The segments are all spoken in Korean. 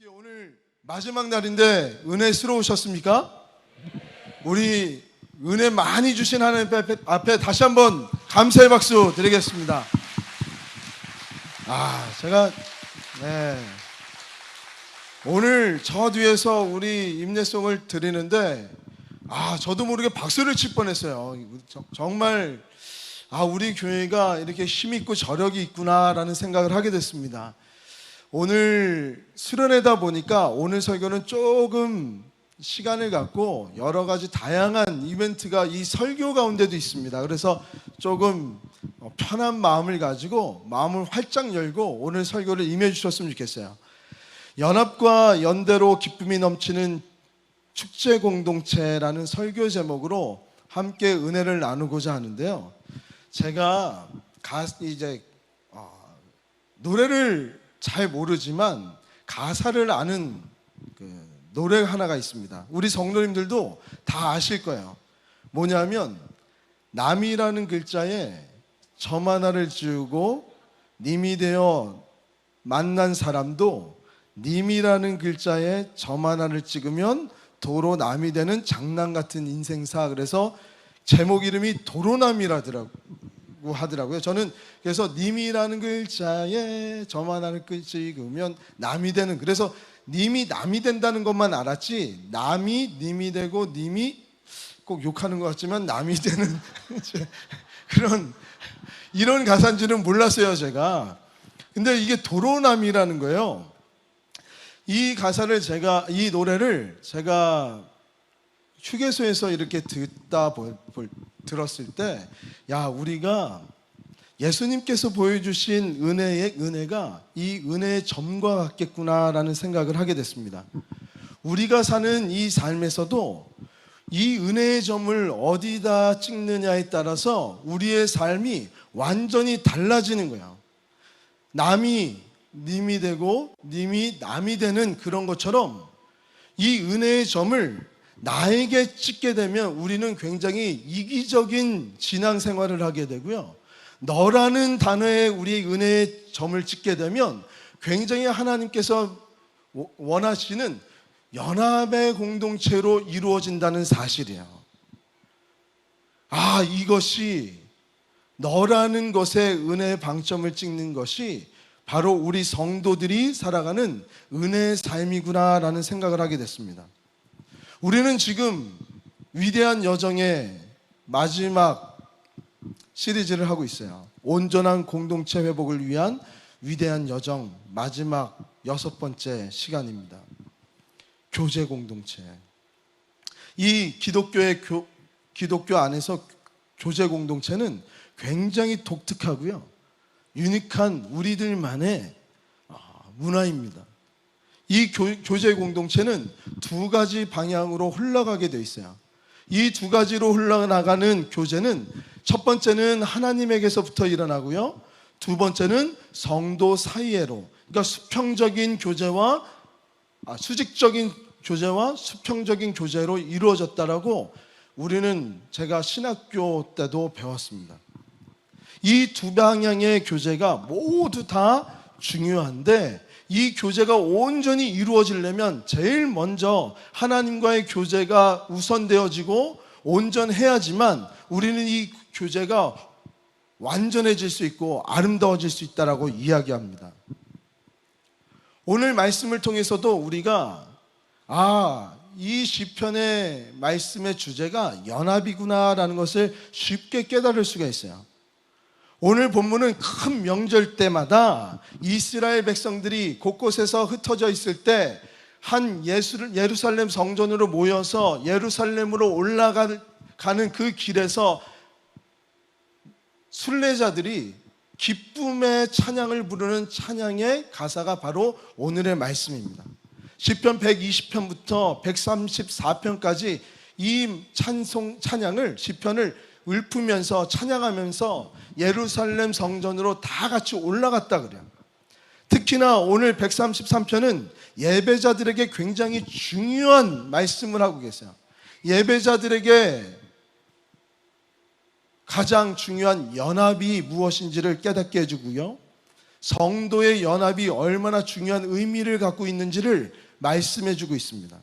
어떻게 오늘 마지막 날인데 은혜스러우셨습니까? 우리 은혜 많이 주신 하나님 앞에 다시 한번 감사의 박수 드리겠습니다. 제가 오늘 저 뒤에서 우리 임례송을 드리는데 저도 모르게 박수를 칠 뻔했어요. 정말 우리 교회가 이렇게 힘있고 저력이 있구나라는 생각을 하게 됐습니다. 오늘 수련회다 보니까 오늘 설교는 조금 시간을 갖고 여러 가지 다양한 이벤트가 이 설교 가운데도 있습니다. 그래서 조금 편한 마음을 가지고 마음을 활짝 열고 오늘 설교를 임해 주셨으면 좋겠어요. 연합과 연대로 기쁨이 넘치는 축제 공동체라는 설교 제목으로 함께 은혜를 나누고자 하는데요. 제가 노래를 잘 모르지만 가사를 아는 노래 하나가 있습니다. 우리 성도님들도 다 아실 거예요. 뭐냐면 남이라는 글자에 점 하나를 지우고 님이 되어 만난 사람도 님이라는 글자에 점 하나를 찍으면 도로 남이 되는 장난 같은 인생사. 그래서 제목 이름이 도로남이라고 하더라고요. 저는 그래서 님이라는 글자에 점 하나를 찍으면 남이 되는, 그래서 님이 남이 된다는 것만 알았지 남이 님이 되고 님이 꼭 욕하는 것 같지만 남이 되는 이런 가사인지는 몰랐어요 제가. 근데 이게 도로남이라는 거예요. 이 가사를 이 노래를 제가 휴게소에서 이렇게 들었을 때 우리가 예수님께서 보여주신 은혜가 이 은혜의 점과 같겠구나라는 생각을 하게 됐습니다. 우리가 사는 이 삶에서도 이 은혜의 점을 어디다 찍느냐에 따라서 우리의 삶이 완전히 달라지는 거예요. 남이 님이 되고 님이 남이 되는 그런 것처럼 이 은혜의 점을 나에게 찍게 되면 우리는 굉장히 이기적인 신앙생활을 하게 되고요. 너라는 단어에 우리 은혜의 점을 찍게 되면 굉장히 하나님께서 원하시는 연합의 공동체로 이루어진다는 사실이에요. 이것이 너라는 것에 은혜의 방점을 찍는 것이 바로 우리 성도들이 살아가는 은혜의 삶이구나라는 생각을 하게 됐습니다. 우리는 지금 위대한 여정의 마지막 시리즈를 하고 있어요. 온전한 공동체 회복을 위한 위대한 여정 마지막 6번째 시간입니다. 교제 공동체. 이 기독교 안에서 교제 공동체는 굉장히 독특하고요, 유니크한 우리들만의 문화입니다. 이 교제 공동체는 두 가지 방향으로 흘러가게 되어 있어요. 이 두 가지로 흘러나가는 교제는 첫 번째는 하나님에게서부터 일어나고요, 두 번째는 성도 사이로, 그러니까 수직적인 교제와 수평적인 교제로 이루어졌다라고 제가 신학교 때도 배웠습니다. 이 두 방향의 교제가 모두 다 중요한데 이 교제가 온전히 이루어지려면 제일 먼저 하나님과의 교제가 우선되어지고 온전해야지만 우리는 이 교제가 완전해질 수 있고 아름다워질 수 있다라고 이야기합니다. 오늘 말씀을 통해서도 우리가 이 시편의 말씀의 주제가 연합이구나라는 것을 쉽게 깨달을 수가 있어요. 오늘 본문은 큰 명절 때마다 이스라엘 백성들이 곳곳에서 흩어져 있을 때 한 예루살렘 성전으로 모여서 예루살렘으로 올라가는 그 길에서 순례자들이 기쁨의 찬양을 부르는 찬양의 가사가 바로 오늘의 말씀입니다. 시편 120편부터 134편까지 이 찬양을 시편을 읊으면서 찬양하면서 예루살렘 성전으로 다 같이 올라갔다 그래요. 특히나 오늘 133편은 예배자들에게 굉장히 중요한 말씀을 하고 계세요. 예배자들에게 가장 중요한 연합이 무엇인지를 깨닫게 해주고요, 성도의 연합이 얼마나 중요한 의미를 갖고 있는지를 말씀해 주고 있습니다.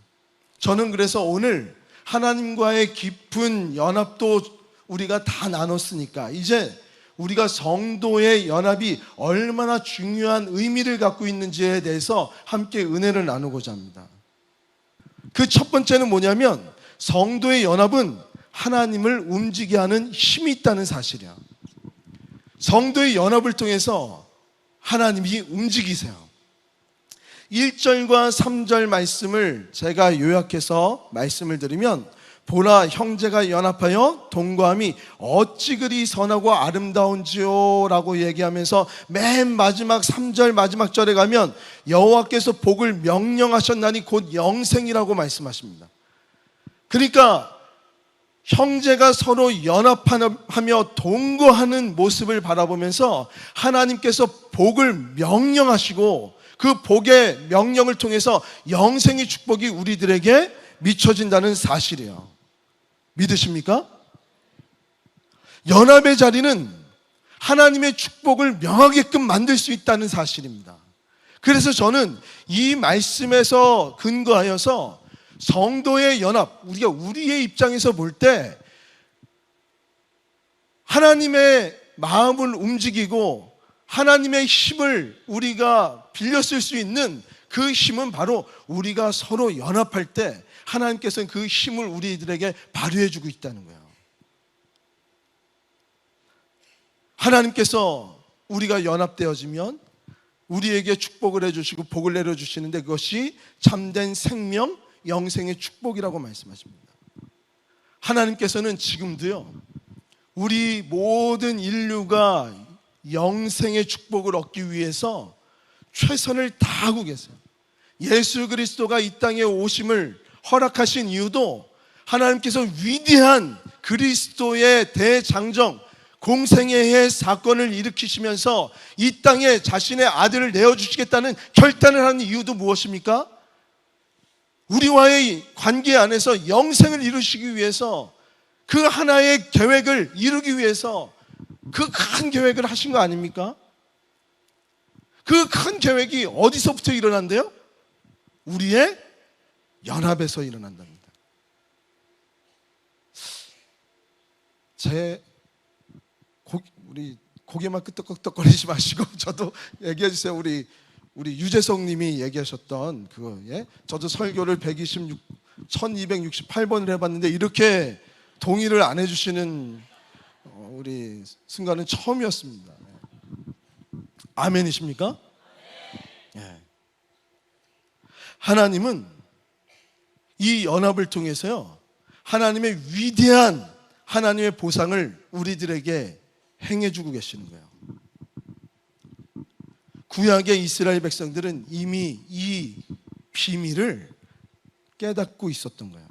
저는 그래서 오늘 하나님과의 깊은 연합도 우리가 다 나눴으니까 이제 우리가 성도의 연합이 얼마나 중요한 의미를 갖고 있는지에 대해서 함께 은혜를 나누고자 합니다. 그 첫 번째는 뭐냐면 성도의 연합은 하나님을 움직이게 하는 힘이 있다는 사실이야. 성도의 연합을 통해서 하나님이 움직이세요. 1절과 3절 말씀을 제가 요약해서 말씀을 드리면, 보라, 형제가 연합하여 동거함이 어찌 그리 선하고 아름다운지요 라고 얘기하면서 맨 마지막 3절 마지막 절에 가면 여호와께서 복을 명령하셨나니 곧 영생이라고 말씀하십니다. 그러니까 형제가 서로 연합하며 동거하는 모습을 바라보면서 하나님께서 복을 명령하시고 그 복의 명령을 통해서 영생의 축복이 우리들에게 미쳐진다는 사실이에요. 믿으십니까? 연합의 자리는 하나님의 축복을 명하게끔 만들 수 있다는 사실입니다. 그래서 저는 이 말씀에서 근거하여서 성도의 연합, 우리가 우리의 입장에서 볼 때 하나님의 마음을 움직이고 하나님의 힘을 우리가 빌려 쓸 수 있는 그 힘은 바로 우리가 서로 연합할 때 하나님께서는 그 힘을 우리들에게 발휘해 주고 있다는 거예요. 하나님께서 우리가 연합되어지면 우리에게 축복을 해주시고 복을 내려주시는데 그것이 참된 생명, 영생의 축복이라고 말씀하십니다. 하나님께서는 지금도요, 우리 모든 인류가 영생의 축복을 얻기 위해서 최선을 다하고 계세요. 예수 그리스도가 이 땅에 오심을 허락하신 이유도 하나님께서 위대한 그리스도의 대장정 공생애의 사건을 일으키시면서 이 땅에 자신의 아들을 내어주시겠다는 결단을 하는 이유도 무엇입니까? 우리와의 관계 안에서 영생을 이루시기 위해서, 그 하나의 계획을 이루기 위해서 그 큰 계획을 하신 거 아닙니까? 그 큰 계획이 어디서부터 일어난대요? 우리의 연합에서 일어난답니다. 우리 고개만 끄덕끄덕거리지 마시고 저도 얘기해 주세요. 우리 유재석 님이 얘기하셨던 그거, 예? 저도 설교를 1268번을 해봤는데 이렇게 동의를 안 해주시는 우리 승가는 처음이었습니다. 아멘이십니까? 예. 하나님은 이 연합을 통해서요, 하나님의 위대한 하나님의 보상을 우리들에게 행해주고 계시는 거예요. 구약의 이스라엘 백성들은 이미 이 비밀을 깨닫고 있었던 거예요.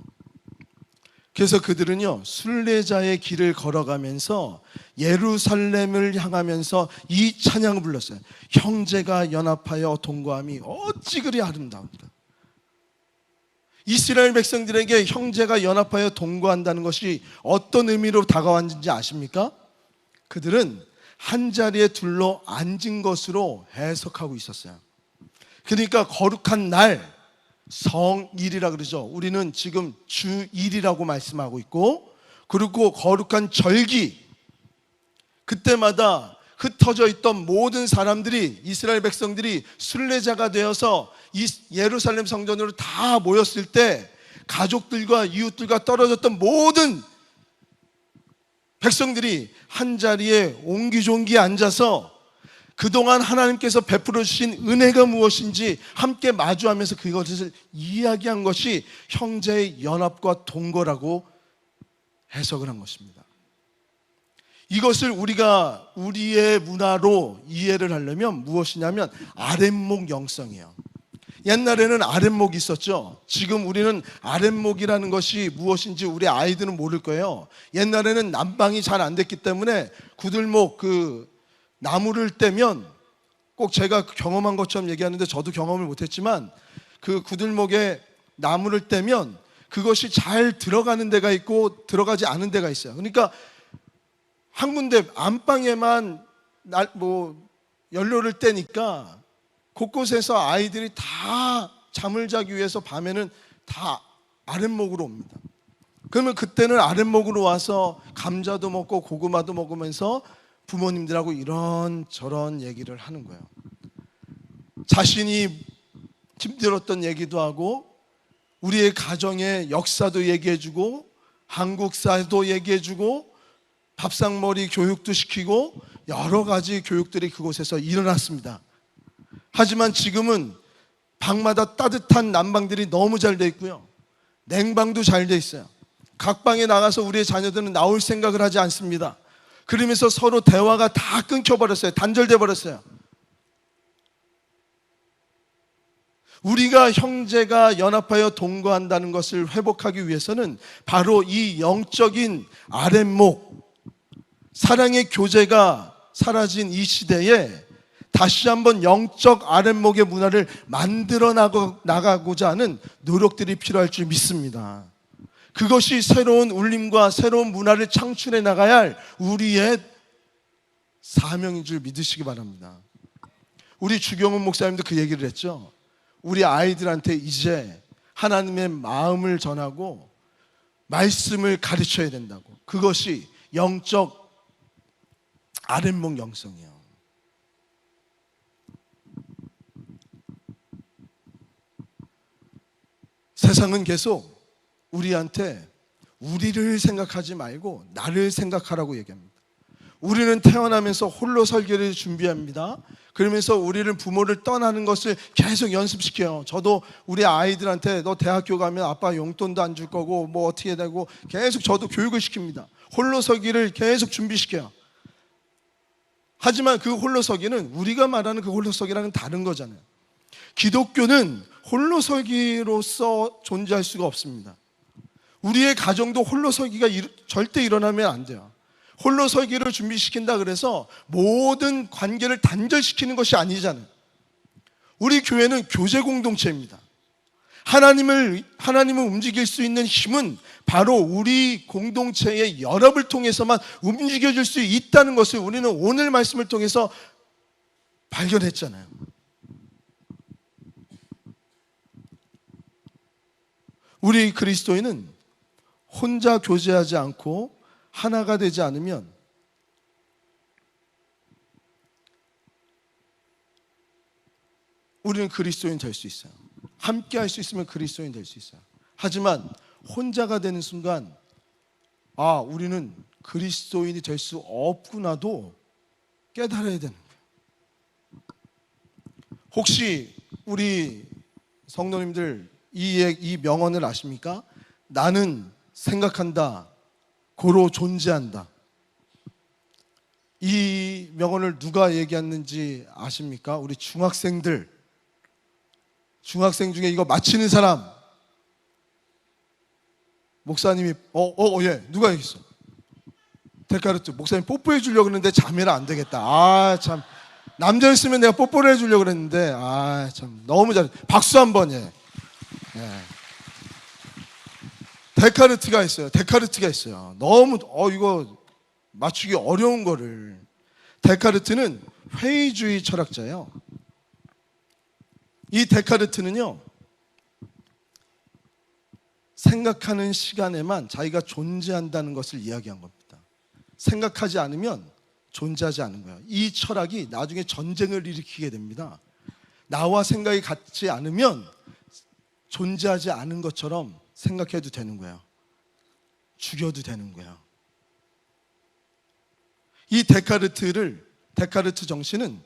그래서 그들은요, 순례자의 길을 걸어가면서 예루살렘을 향하면서 이 찬양을 불렀어요. 형제가 연합하여 동거함이 어찌 그리 아름다운가. 이스라엘 백성들에게 형제가 연합하여 동거한다는 것이 어떤 의미로 다가왔는지 아십니까? 그들은 한자리에 둘러 앉은 것으로 해석하고 있었어요. 그러니까 거룩한 날, 성일이라 그러죠. 우리는 지금 주일이라고 말씀하고 있고, 그리고 거룩한 절기, 그때마다 흩어져 있던 모든 사람들이, 이스라엘 백성들이 순례자가 되어서 이 예루살렘 성전으로 다 모였을 때 가족들과 이웃들과 떨어졌던 모든 백성들이 한자리에 옹기종기 앉아서 그동안 하나님께서 베풀어 주신 은혜가 무엇인지 함께 마주하면서 그것을 이야기한 것이 형제의 연합과 동거라고 해석을 한 것입니다. 이것을 우리가 우리의 문화로 이해를 하려면 무엇이냐면 아랫목 영성이에요. 옛날에는 아랫목이 있었죠. 지금 우리는 아랫목이라는 것이 무엇인지 우리 아이들은 모를 거예요. 옛날에는 난방이 잘 안 됐기 때문에 구들목 그 나무를 떼면, 꼭 제가 경험한 것처럼 얘기하는데 저도 경험을 못했지만, 그 구들목에 나무를 떼면 그것이 잘 들어가는 데가 있고 들어가지 않은 데가 있어요. 그러니까 한 군데 안방에만 연료를 떼니까 곳곳에서 아이들이 다 잠을 자기 위해서 밤에는 다 아랫목으로 옵니다. 그러면 그때는 아랫목으로 와서 감자도 먹고 고구마도 먹으면서 부모님들하고 이런저런 얘기를 하는 거예요. 자신이 힘들었던 얘기도 하고 우리의 가정의 역사도 얘기해주고 한국사도 얘기해주고 밥상머리 교육도 시키고 여러 가지 교육들이 그곳에서 일어났습니다. 하지만 지금은 방마다 따뜻한 난방들이 너무 잘 돼 있고요, 냉방도 잘 돼 있어요. 각 방에 나가서 우리의 자녀들은 나올 생각을 하지 않습니다. 그러면서 서로 대화가 다 끊겨버렸어요. 단절돼 버렸어요. 우리가 형제가 연합하여 동거한다는 것을 회복하기 위해서는 바로 이 영적인 아랫목, 사랑의 교제가 사라진 이 시대에 다시 한번 영적 아랫목의 문화를 만들어 나가고자 하는 노력들이 필요할 줄 믿습니다. 그것이 새로운 울림과 새로운 문화를 창출해 나가야 할 우리의 사명인 줄 믿으시기 바랍니다. 우리 주경훈 목사님도 그 얘기를 했죠. 우리 아이들한테 이제 하나님의 마음을 전하고 말씀을 가르쳐야 된다고. 그것이 영적 아랫목 영성이에요. 세상은 계속 우리한테 우리를 생각하지 말고 나를 생각하라고 얘기합니다. 우리는 태어나면서 홀로 설계를 준비합니다. 그러면서 우리는 부모를 떠나는 것을 계속 연습시켜요. 저도 우리 아이들한테 너 대학교 가면 아빠 용돈도 안 줄 거고 뭐 어떻게 되고 계속 저도 교육을 시킵니다. 홀로 서기를 계속 준비시켜요. 하지만 그 홀로 서기는 우리가 말하는 그 홀로 서기랑은 다른 거잖아요. 기독교는 홀로 서기로서 존재할 수가 없습니다. 우리의 가정도 홀로 서기가 절대 일어나면 안 돼요. 홀로 서기를 준비시킨다 그래서 모든 관계를 단절시키는 것이 아니잖아요. 우리 교회는 교제 공동체입니다. 하나님을 움직일 수 있는 힘은 바로 우리 공동체의 연합을 통해서만 움직여질 수 있다는 것을 우리는 오늘 말씀을 통해서 발견했잖아요. 우리 그리스도인은 혼자 교제하지 않고 하나가 되지 않으면 우리는 그리스도인 될 수 있어요. 함께 할 수 있으면 그리스도인 될 수 있어요. 하지만 혼자가 되는 순간 우리는 그리스도인이 될 수 없구나도 깨달아야 되는 거예요. 혹시 우리 성도님들 이 명언을 아십니까? 나는 생각한다, 고로 존재한다. 이 명언을 누가 얘기했는지 아십니까? 우리 중학생 중에 이거 맞히는 사람. 목사님이 예, 누가 얘기했어? 데카르트. 목사님 뽀뽀해 주려고 했는데 자매라 안 되겠다. 참 남자였으면 내가 뽀뽀를 해주려고 그랬는데 참 너무 잘해. 박수 한번. 예. 데카르트가 있어요. 너무 이거 맞추기 어려운 거를. 데카르트는 회의주의 철학자예요. 이 데카르트는요, 생각하는 시간에만 자기가 존재한다는 것을 이야기한 겁니다. 생각하지 않으면 존재하지 않은 거예요. 이 철학이 나중에 전쟁을 일으키게 됩니다. 나와 생각이 같지 않으면 존재하지 않은 것처럼 생각해도 되는 거예요. 죽여도 되는 거예요. 이 데카르트 정신은,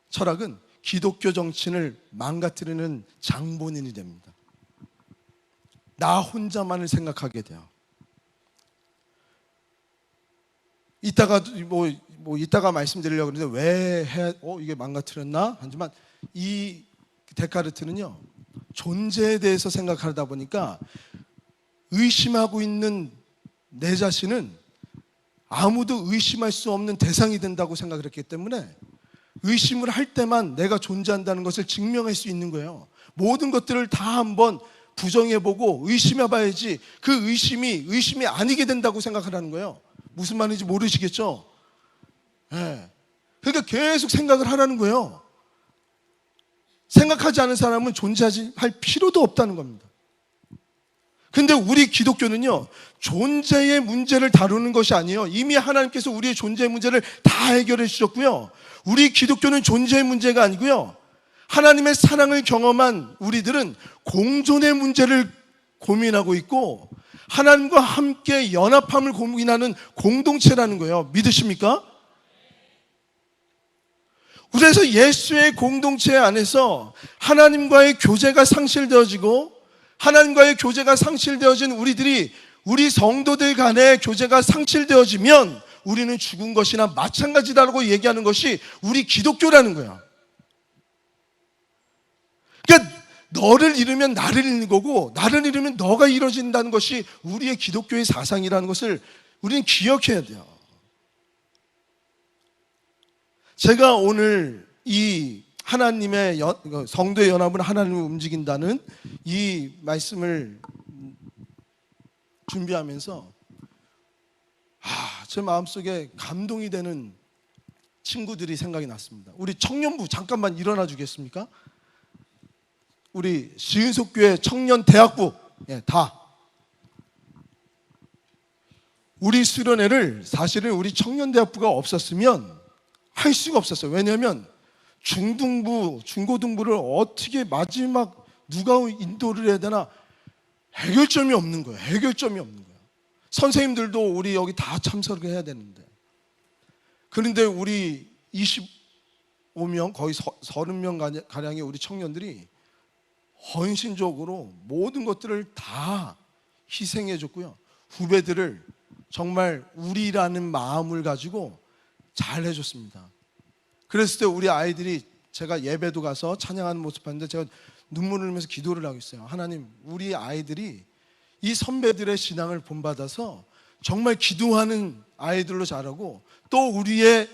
철학은 기독교 정신을 망가뜨리는 장본인이 됩니다. 나 혼자만을 생각하게 돼요. 이따가 말씀드리려고 했는데 이게 망가뜨렸나? 하지만 이 데카르트는요, 존재에 대해서 생각하다 보니까 의심하고 있는 내 자신은 아무도 의심할 수 없는 대상이 된다고 생각을 했기 때문에 의심을 할 때만 내가 존재한다는 것을 증명할 수 있는 거예요. 모든 것들을 다 한번 부정해보고 의심해봐야지 그 의심이 아니게 된다고 생각하라는 거예요. 무슨 말인지 모르시겠죠? 네. 그러니까 계속 생각을 하라는 거예요. 생각하지 않은 사람은 존재하지 할 필요도 없다는 겁니다. 근데 우리 기독교는요, 존재의 문제를 다루는 것이 아니에요. 이미 하나님께서 우리의 존재의 문제를 다 해결해 주셨고요. 우리 기독교는 존재의 문제가 아니고요, 하나님의 사랑을 경험한 우리들은 공존의 문제를 고민하고 있고 하나님과 함께 연합함을 고민하는 공동체라는 거예요. 믿으십니까? 그래서 예수의 공동체 안에서 하나님과의 교제가 상실되어지고 하나님과의 교제가 상실되어진 우리 성도들 간의 교제가 상실되어지면 우리는 죽은 것이나 마찬가지다라고 얘기하는 것이 우리 기독교라는 거야. 그러니까 너를 잃으면 나를 잃는 거고 나를 잃으면 너가 잃어진다는 것이 우리의 기독교의 사상이라는 것을 우리는 기억해야 돼요. 제가 오늘 이 하나님의 성도의 연합은 하나님을 움직인다는 이 말씀을 준비하면서 제 마음속에 감동이 되는 친구들이 생각이 났습니다. 우리 청년부 잠깐만 일어나 주겠습니까? 우리 시은속교회 청년대학부 다 우리 수련회를 사실은 우리 청년대학부가 없었으면 할 수가 없었어요. 왜냐하면 중등부, 중고등부를 어떻게 마지막 누가 인도를 해야 되나 해결점이 없는 거예요. 해결점이 없는 거예요. 선생님들도 우리 여기 다 참석을 해야 되는데, 그런데 우리 25명 거의 30명 가량의 우리 청년들이 헌신적으로 모든 것들을 다 희생해 줬고요, 후배들을 정말 우리라는 마음을 가지고 잘 해줬습니다. 그랬을 때 우리 아이들이, 제가 예배도 가서 찬양하는 모습 봤는데 제가 눈물을 흘리면서 기도를 하고 있어요. 하나님, 우리 아이들이 이 선배들의 신앙을 본받아서 정말 기도하는 아이들로 자라고 또 우리의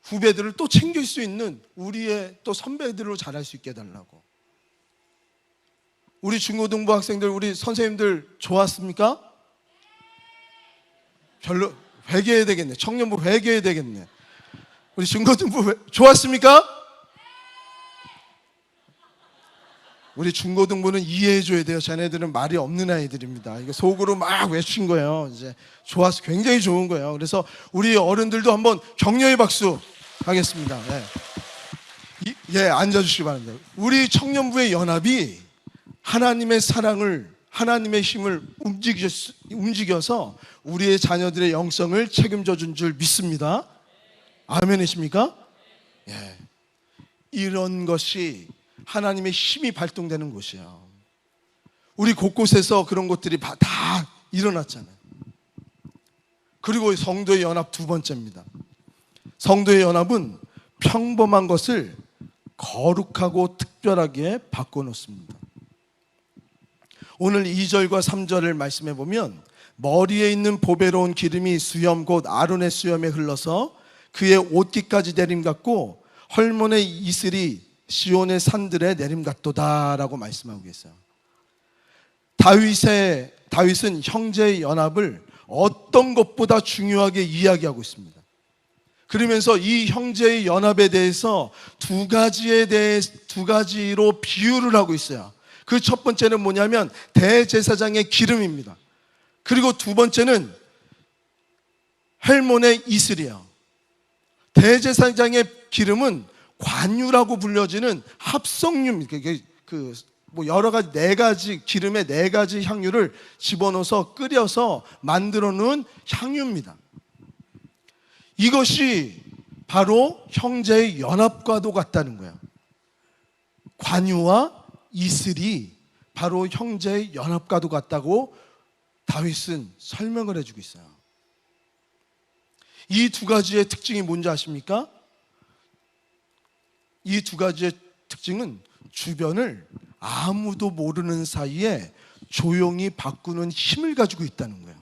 후배들을 또 챙길 수 있는 우리의 또 선배들로 자랄 수 있게 해달라고. 우리 중고등부 학생들, 우리 선생님들 좋았습니까? 별로. 회개해야 되겠네. 청년부 회개해야 되겠네. 우리 중고등부 좋았습니까? 우리 중고등부는 이해해줘야 돼요. 자네들은 말이 없는 아이들입니다. 이거 속으로 막 외친 거예요. 이제 좋았어, 굉장히 좋은 거예요. 그래서 우리 어른들도 한번 격려의 박수 하겠습니다. 앉아주시기 바랍니다. 우리 청년부의 연합이 하나님의 사랑을, 하나님의 힘을 움직여서 우리의 자녀들의 영성을 책임져 준 줄 믿습니다. 아멘이십니까? 이런 것이 하나님의 힘이 발동되는 곳이에요. 우리 곳곳에서 그런 것들이 다 일어났잖아요. 그리고 성도의 연합 두 번째입니다. 성도의 연합은 평범한 것을 거룩하고 특별하게 바꿔놓습니다. 오늘 2절과 3절을 말씀해 보면, 머리에 있는 보배로운 기름이 수염 곧 아론의 수염에 흘러서 그의 옷깃까지 내림같고 헐몬의 이슬이 시온의 산들에 내림같도다 라고 말씀하고 계세요. 다윗은 형제의 연합을 어떤 것보다 중요하게 이야기하고 있습니다. 그러면서 이 형제의 연합에 대해서 두 가지로 비유를 하고 있어요. 그 첫 번째는 뭐냐면 대제사장의 기름입니다. 그리고 두 번째는 헬몬의 이슬이에요. 대제사장의 기름은 관유라고 불려지는 합성유입니다. 여러 가지 기름의 네 가지 향유를 집어넣어서 끓여서 만들어 놓은 향유입니다. 이것이 바로 형제의 연합과도 같다는 거예요. 관유와 이슬이 바로 형제의 연합과도 같다고 다윗은 설명을 해주고 있어요. 이 두 가지의 특징이 뭔지 아십니까? 이 두 가지의 특징은 주변을 아무도 모르는 사이에 조용히 바꾸는 힘을 가지고 있다는 거예요.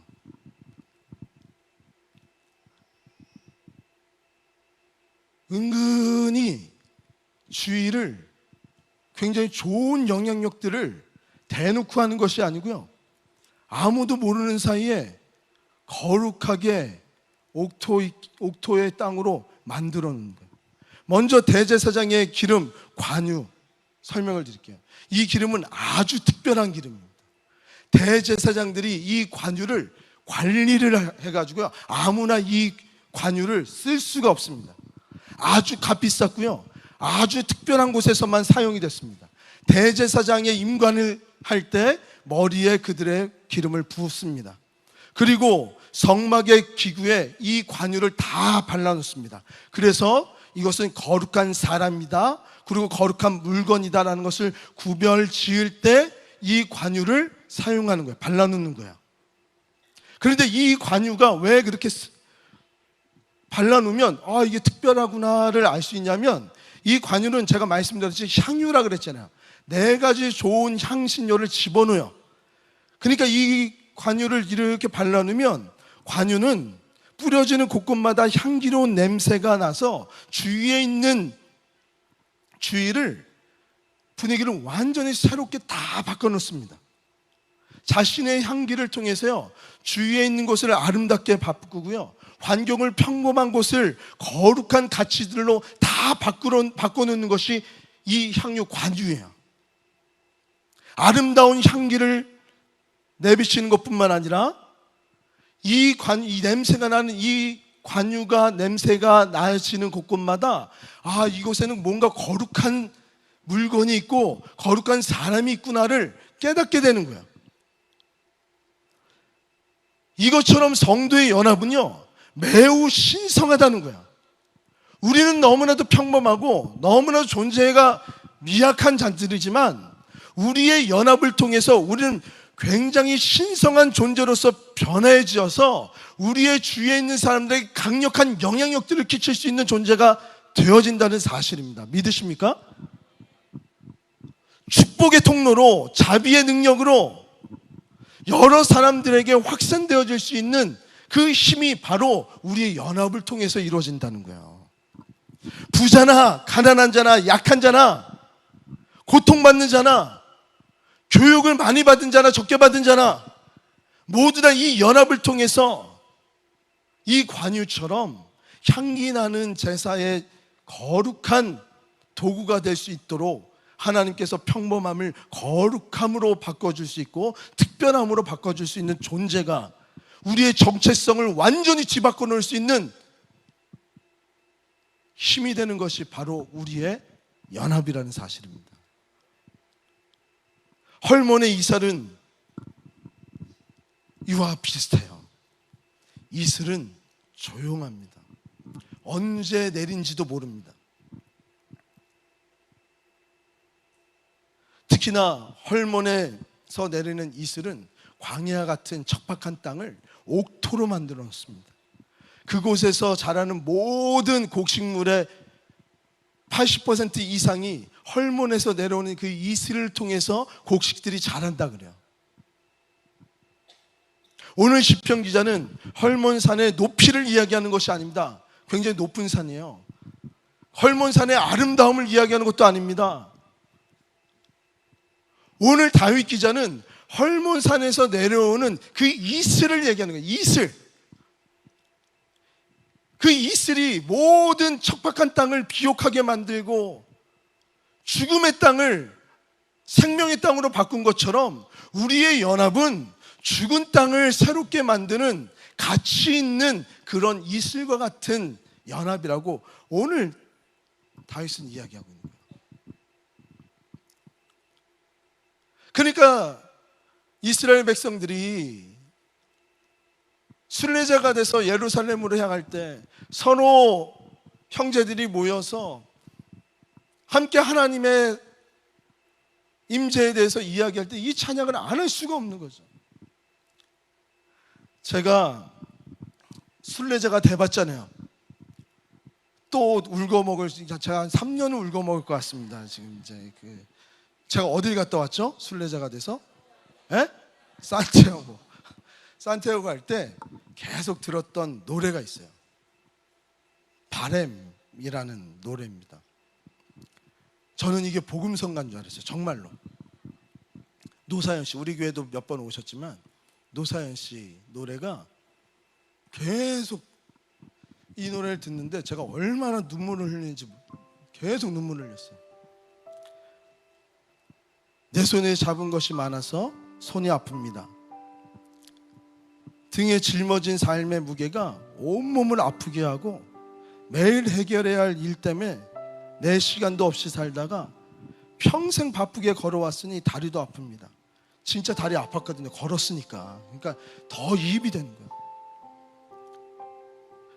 은근히 주위를 굉장히 좋은 영향력들을 대놓고 하는 것이 아니고요, 아무도 모르는 사이에 거룩하게 옥토의 땅으로 만들어 놓는 거예요. 먼저 대제사장의 기름, 관유 설명을 드릴게요. 이 기름은 아주 특별한 기름입니다. 대제사장들이 이 관유를 관리를 해가지고요, 아무나 이 관유를 쓸 수가 없습니다. 아주 값비쌌고요, 아주 특별한 곳에서만 사용이 됐습니다. 대제사장의 임관을 할 때 머리에 그들의 기름을 부었습니다. 그리고 성막의 기구에 이 관유를 다 발라놓습니다. 그래서 이것은 거룩한 사람이다, 그리고 거룩한 물건이다라는 것을 구별 지을 때 이 관유를 사용하는 거예요. 발라놓는 거예요. 그런데 이 관유가 왜 그렇게 발라놓으면 이게 특별하구나를 알 수 있냐면, 이 관유는 제가 말씀드렸듯이 향유라 그랬잖아요. 4가지 좋은 향신료를 집어넣어요. 그러니까 이 관유를 이렇게 발라놓으면 관유는 뿌려지는 곳곳마다 향기로운 냄새가 나서 주위에 있는 분위기를 완전히 새롭게 다 바꿔놓습니다. 자신의 향기를 통해서요, 주위에 있는 곳을 아름답게 바꾸고요, 환경을 평범한 곳을 거룩한 가치들로 다 바꿔놓는 것이 이 향유 관유예요. 아름다운 향기를 내비치는 것뿐만 아니라 이 냄새가 나는 이 관유가 냄새가 나지는 곳곳마다 이곳에는 뭔가 거룩한 물건이 있고 거룩한 사람이 있구나를 깨닫게 되는 거예요. 이것처럼 성도의 연합은요, 매우 신성하다는 거예요. 우리는 너무나도 평범하고 너무나도 존재가 미약한 자들이지만 우리의 연합을 통해서 우리는 굉장히 신성한 존재로서 변해져서 우리의 주위에 있는 사람들에게 강력한 영향력들을 끼칠 수 있는 존재가 되어진다는 사실입니다. 믿으십니까? 축복의 통로로, 자비의 능력으로 여러 사람들에게 확산되어질 수 있는 그 힘이 바로 우리의 연합을 통해서 이루어진다는 거예요. 부자나 가난한 자나 약한 자나 고통받는 자나 교육을 많이 받은 자나 적게 받은 자나 모두 다 이 연합을 통해서 이 관유처럼 향기 나는 제사의 거룩한 도구가 될 수 있도록 하나님께서 평범함을 거룩함으로 바꿔줄 수 있고 특별함으로 바꿔줄 수 있는 존재가, 우리의 정체성을 완전히 뒤바꿔 놓을 수 있는 힘이 되는 것이 바로 우리의 연합이라는 사실입니다. 헐몬의 이슬은 이와 비슷해요. 이슬은 조용합니다. 언제 내린지도 모릅니다. 특히나 헐몬에서 내리는 이슬은 광야 같은 척박한 땅을 옥토로 만들어 놓습니다. 그곳에서 자라는 모든 곡식물의 80% 이상이 헐몬에서 내려오는 그 이슬을 통해서 곡식들이 자란다 그래요. 오늘 시편 기자는 헐몬산의 높이를 이야기하는 것이 아닙니다. 굉장히 높은 산이에요. 헐몬산의 아름다움을 이야기하는 것도 아닙니다. 오늘 다윗 기자는 헐몬산에서 내려오는 그 이슬을 얘기하는 거예요. 이슬. 그 이슬이 모든 척박한 땅을 비옥하게 만들고 죽음의 땅을 생명의 땅으로 바꾼 것처럼 우리의 연합은 죽은 땅을 새롭게 만드는 가치 있는 그런 이슬과 같은 연합이라고 오늘 다윗은 이야기하고 있는 거예요. 그러니까 이스라엘 백성들이 순례자가 돼서 예루살렘으로 향할 때 서로 형제들이 모여서 함께 하나님의 임재에 대해서 이야기할 때 이 찬양을 안 할 수가 없는 거죠. 제가 순례자가 돼봤잖아요. 또 울고 먹을 제가 한 3년은 울고 먹을 것 같습니다. 지금 이제 제가 어딜 갔다 왔죠? 순례자가 돼서? 에? 산티아고 갈 때 계속 들었던 노래가 있어요. 바램이라는 노래입니다. 저는 이게 복음성가인 줄 알았어요. 정말로. 노사연 씨, 우리 교회도 몇 번 오셨지만 노사연 씨 노래가 계속 이 노래를 듣는데 제가 얼마나 눈물을 흘리는지 계속 눈물을 흘렸어요. 내 손에 잡은 것이 많아서 손이 아픕니다. 등에 짊어진 삶의 무게가 온몸을 아프게 하고 매일 해결해야 할 일 때문에 내 시간도 없이 살다가 평생 바쁘게 걸어왔으니 다리도 아픕니다. 진짜 다리 아팠거든요. 걸었으니까. 그러니까 더 이입이 되는 거예요.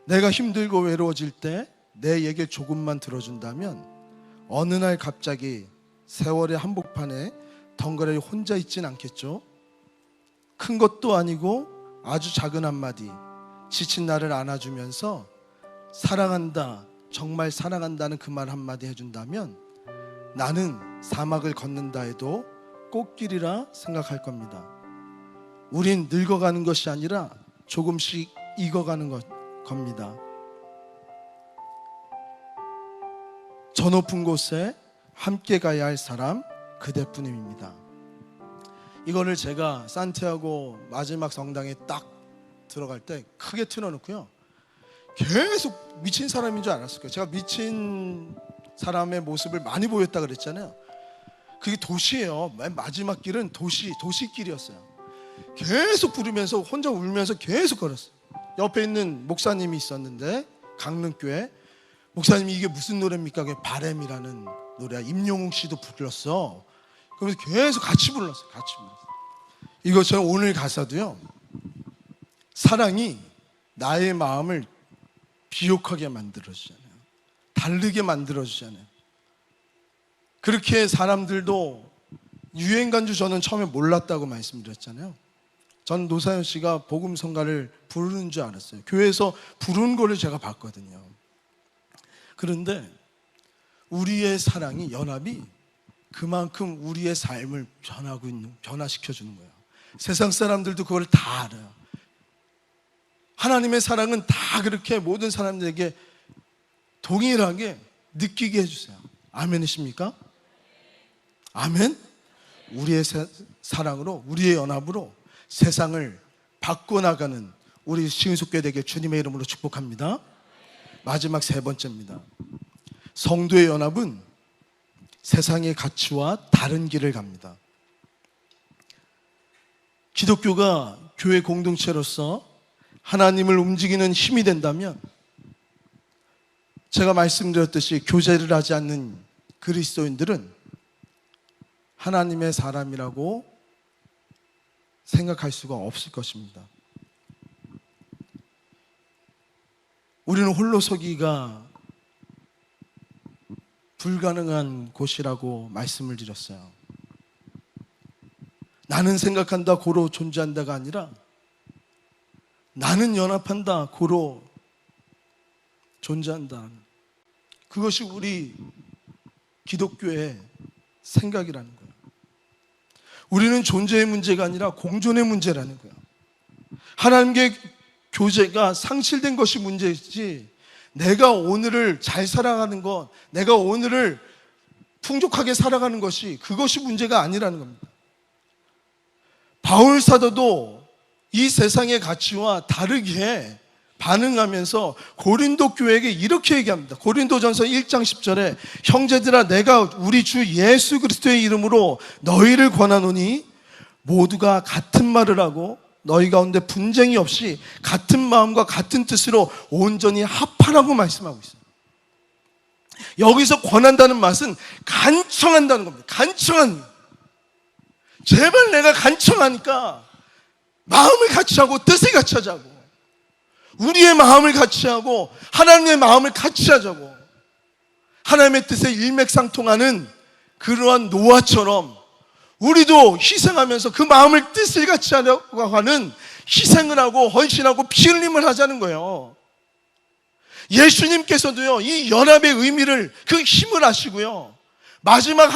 내가 힘들고 외로워질 때 내 얘기 조금만 들어준다면 어느 날 갑자기 세월의 한복판에 덩그러니 혼자 있진 않겠죠. 큰 것도 아니고 아주 작은 한마디, 지친 나를 안아주면서 사랑한다, 정말 사랑한다는 그 말 한마디 해준다면 나는 사막을 걷는다 해도 꽃길이라 생각할 겁니다. 우린 늙어가는 것이 아니라 조금씩 익어가는 겁니다. 저 높은 곳에 함께 가야 할 사람 그대뿐입니다. 이거를 제가 산티아고 마지막 성당에 딱 들어갈 때 크게 틀어놓고요, 계속 미친 사람인 줄 알았을 거예요. 제가 미친 사람의 모습을 많이 보였다 그랬잖아요. 그게 도시예요. 맨 마지막 길은 도시길이었어요. 계속 부르면서 혼자 울면서 계속 걸었어요. 옆에 있는 목사님이 있었는데, 강릉교회 목사님이 이게 무슨 노래입니까? 그게 바램이라는 노래야. 임영웅 씨도 불렀어. 그러면서 계속 같이 불렀어요. 이것처럼 오늘 가사도요, 사랑이 나의 마음을 비옥하게 만들어주잖아요. 다르게 만들어주잖아요. 그렇게 사람들도 유행가인 줄 저는 처음에 몰랐다고 말씀드렸잖아요. 전 노사연 씨가 복음성가를 부르는 줄 알았어요. 교회에서 부르는 거를 제가 봤거든요. 그런데 우리의 사랑이, 연합이 그만큼 우리의 삶을 변화시켜주는 거예요. 세상 사람들도 그걸 다 알아요. 하나님의 사랑은 다 그렇게 모든 사람들에게 동일하게 느끼게 해주세요. 아멘이십니까? 아멘? 우리의 사랑으로, 우리의 연합으로 세상을 바꿔나가는 우리 시은숙교회 되게 주님의 이름으로 축복합니다. 마지막 세 번째입니다. 성도의 연합은 세상의 가치와 다른 길을 갑니다. 기독교가 교회 공동체로서 하나님을 움직이는 힘이 된다면, 제가 말씀드렸듯이 교제를 하지 않는 그리스도인들은 하나님의 사람이라고 생각할 수가 없을 것입니다. 우리는 홀로서기가 불가능한 곳이라고 말씀을 드렸어요. 나는 생각한다 고로 존재한다가 아니라 나는 연합한다 고로 존재한다. 그것이 우리 기독교의 생각이라는 거예요. 우리는 존재의 문제가 아니라 공존의 문제라는 거예요. 하나님께 교제가 상실된 것이 문제이지, 내가 오늘을 잘 살아가는 것, 내가 오늘을 풍족하게 살아가는 것이, 그것이 문제가 아니라는 겁니다. 바울 사도도 이 세상의 가치와 다르게 반응하면서 고린도 교회에게 이렇게 얘기합니다. 고린도전서 1장 10절에 형제들아, 내가 우리 주 예수 그리스도의 이름으로 너희를 권하노니 모두가 같은 말을 하고 너희 가운데 분쟁이 없이 같은 마음과 같은 뜻으로 온전히 합하라고 말씀하고 있어요. 여기서 권한다는 맛은 간청한다는 겁니다. 제발 내가 간청하니까 마음을 같이 하고 뜻을 같이 하자고, 우리의 마음을 같이 하고 하나님의 마음을 같이 하자고, 하나님의 뜻에 일맥상통하는 그러한 노아처럼 우리도 희생하면서 그 마음을, 뜻을 같이 하려고 하는 희생을 하고 헌신하고 피 흘림을 하자는 거예요. 예수님께서도요, 이 연합의 의미를, 그 힘을 아시고요, 마지막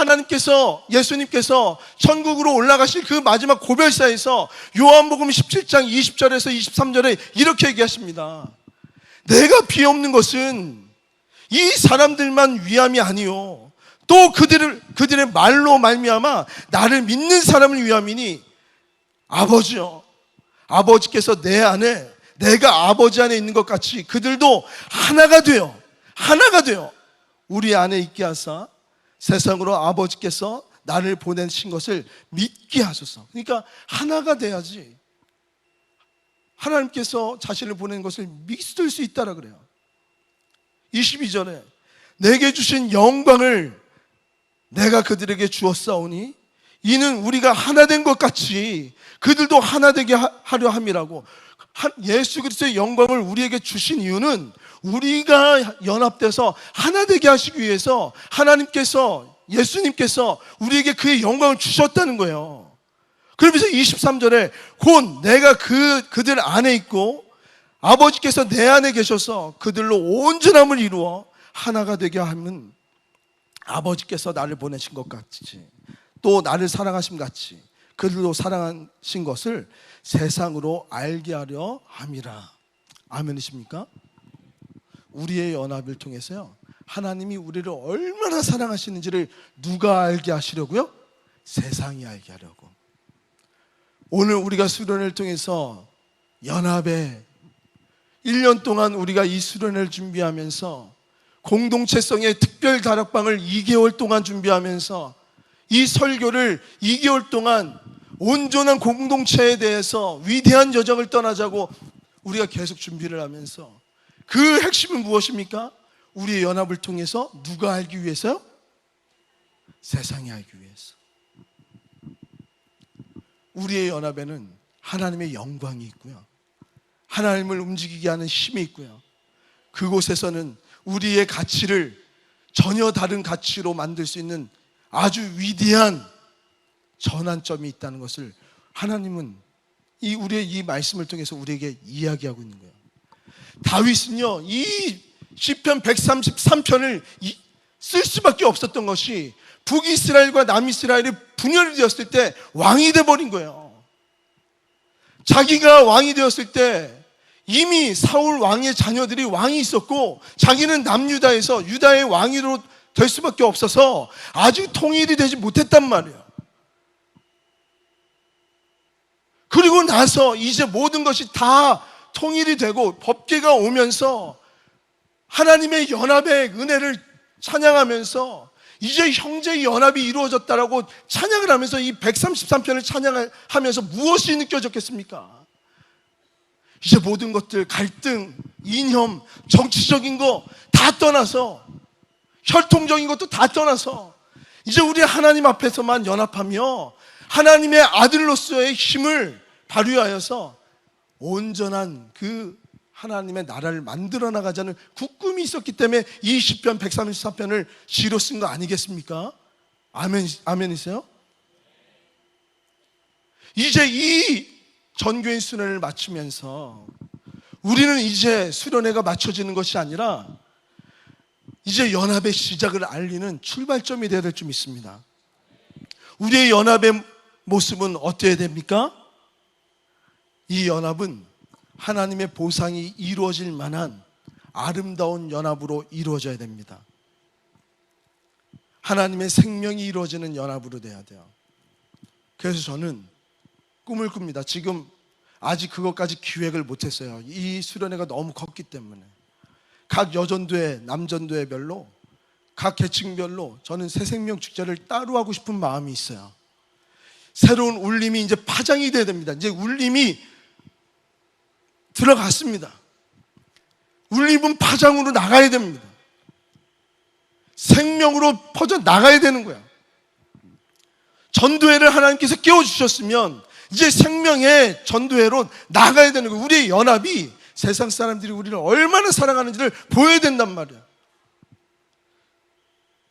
예수님께서 천국으로 올라가실 그 마지막 고별사에서 요한복음 17장 20절에서 23절에 이렇게 얘기하십니다. 내가 비옵는 것은 이 사람들만 위함이 아니요, 또 그들의 말로 말미암아 나를 믿는 사람을 위함이니, 아버지여, 아버지께서 내 안에 내가 아버지 안에 있는 것 같이 그들도 하나가 되어 우리 안에 있게 하사 세상으로 아버지께서 나를 보내신 것을 믿게 하소서. 그러니까 하나가 돼야지 하나님께서 자신을 보낸 것을 믿을 수 있다라 그래요. 22절에 내게 주신 영광을 내가 그들에게 주었사오니 이는 우리가 하나 된 것 같이 그들도 하나 되게 하려 함이라고. 예수 그리스도의 영광을 우리에게 주신 이유는 우리가 연합돼서 하나 되게 하시기 위해서 하나님께서, 예수님께서 우리에게 그의 영광을 주셨다는 거예요. 그러면서 23절에 곧 내가 그들 안에 있고 아버지께서 내 안에 계셔서 그들로 온전함을 이루어 하나가 되게 하면 아버지께서 나를 보내신 것 같이 또 나를 사랑하심 같이 그들도 사랑하신 것을 세상으로 알게 하려 함이라. 아멘이십니까? 우리의 연합을 통해서요, 하나님이 우리를 얼마나 사랑하시는지를 누가 알게 하시려고요? 세상이 알게 하려고. 오늘 우리가 수련회를 통해서 연합에 1년 동안 우리가 이 수련회를 준비하면서 공동체성의 특별 다락방을 2개월 동안 준비하면서 이 설교를 2개월 동안 온전한 공동체에 대해서 위대한 여정을 떠나자고 우리가 계속 준비를 하면서 그 핵심은 무엇입니까? 우리의 연합을 통해서 누가 알기 위해서요? 세상이 알기 위해서. 우리의 연합에는 하나님의 영광이 있고요, 하나님을 움직이게 하는 힘이 있고요, 그곳에서는 우리의 가치를 전혀 다른 가치로 만들 수 있는 아주 위대한 전환점이 있다는 것을 하나님은 우리의 이 말씀을 통해서 우리에게 이야기하고 있는 거예요. 다윗은요, 이 시편 133편을 쓸 수밖에 없었던 것이 북이스라엘과 남이스라엘이 분열이 되었을 때 왕이 돼버린 거예요. 자기가 왕이 되었을 때 이미 사울 왕의 자녀들이 왕이 있었고 자기는 남유다에서 유다의 왕으로 될 수밖에 없어서 아직 통일이 되지 못했단 말이에요. 그리고 나서 이제 모든 것이 다 통일이 되고 법궤가 오면서 하나님의 연합의 은혜를 찬양하면서 이제 형제의 연합이 이루어졌다라고 찬양을 하면서 이 133편을 찬양하면서 무엇이 느껴졌겠습니까? 이제 모든 것들, 갈등, 이념, 정치적인 거 다 떠나서, 혈통적인 것도 다 떠나서 이제 우리 하나님 앞에서만 연합하며 하나님의 아들로서의 힘을 발휘하여서 온전한 그 하나님의 나라를 만들어 나가자는 굳꿈이 있었기 때문에 이 시편 134편을 시로 쓴 거 아니겠습니까? 아멘이세요? 이제 이 전교인 수련회를 마치면서 우리는 이제 수련회가 마쳐지는 것이 아니라 이제 연합의 시작을 알리는 출발점이 되어야 될 줄 믿습니다. 우리의 연합의 모습은 어때야 됩니까? 이 연합은 하나님의 보상이 이루어질 만한 아름다운 연합으로 이루어져야 됩니다. 하나님의 생명이 이루어지는 연합으로 돼야 돼요. 그래서 저는 꿈을 꿉니다. 지금 아직 그것까지 기획을 못했어요. 이 수련회가 너무 컸기 때문에 각 여전도회, 남전도회별로 각 계층별로 저는 새생명 축제를 따로 하고 싶은 마음이 있어요. 새로운 울림이 이제 파장이 돼야 됩니다. 이제 울림이 들어갔습니다. 울림은 파장으로 나가야 됩니다. 생명으로 퍼져 나가야 되는 거야. 전도회를 하나님께서 깨워주셨으면 이제 생명의 전도회로 나가야 되는 거예요. 우리의 연합이 세상 사람들이 우리를 얼마나 사랑하는지를 보여야 된단 말이야.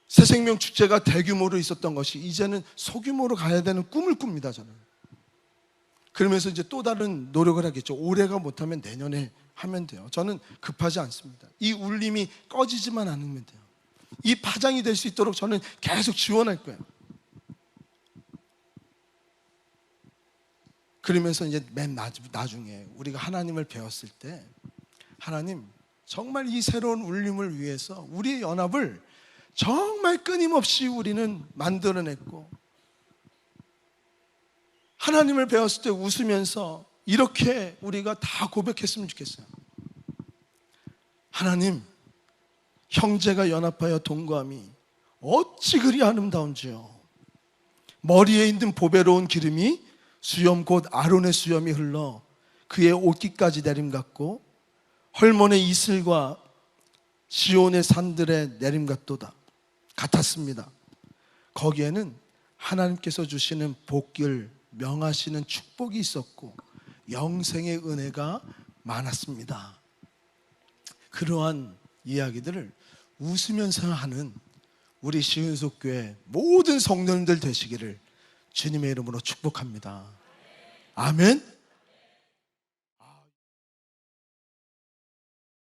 새생명 축제가 대규모로 있었던 것이 이제는 소규모로 가야 되는 꿈을 꿉니다, 저는. 그러면서 이제 또 다른 노력을 하겠죠. 올해가 못하면 내년에 하면 돼요. 저는 급하지 않습니다. 이 울림이 꺼지지만 않으면 돼요. 이 파장이 될 수 있도록 저는 계속 지원할 거예요. 그러면서 이제 맨 나중에 우리가 하나님을 배웠을 때 하나님 정말 이 새로운 울림을 위해서 우리의 연합을 정말 끊임없이 우리는 만들어냈고 하나님을 배웠을 때 웃으면서 이렇게 우리가 다 고백했으면 좋겠어요. 하나님, 형제가 연합하여 동거함이 어찌 그리 아름다운지요. 머리에 있는 보배로운 기름이 수염 곧 아론의 수염이 흘러 그의 옷깃까지 내림 같고 헐몬의 이슬과 시온의 산들의 내림 같았습니다. 거기에는 하나님께서 주시는 복을 명하시는 축복이 있었고 영생의 은혜가 많았습니다. 그러한 이야기들을 웃으면서 하는 우리 시은속교회 모든 성도님들 되시기를 주님의 이름으로 축복합니다. 아멘.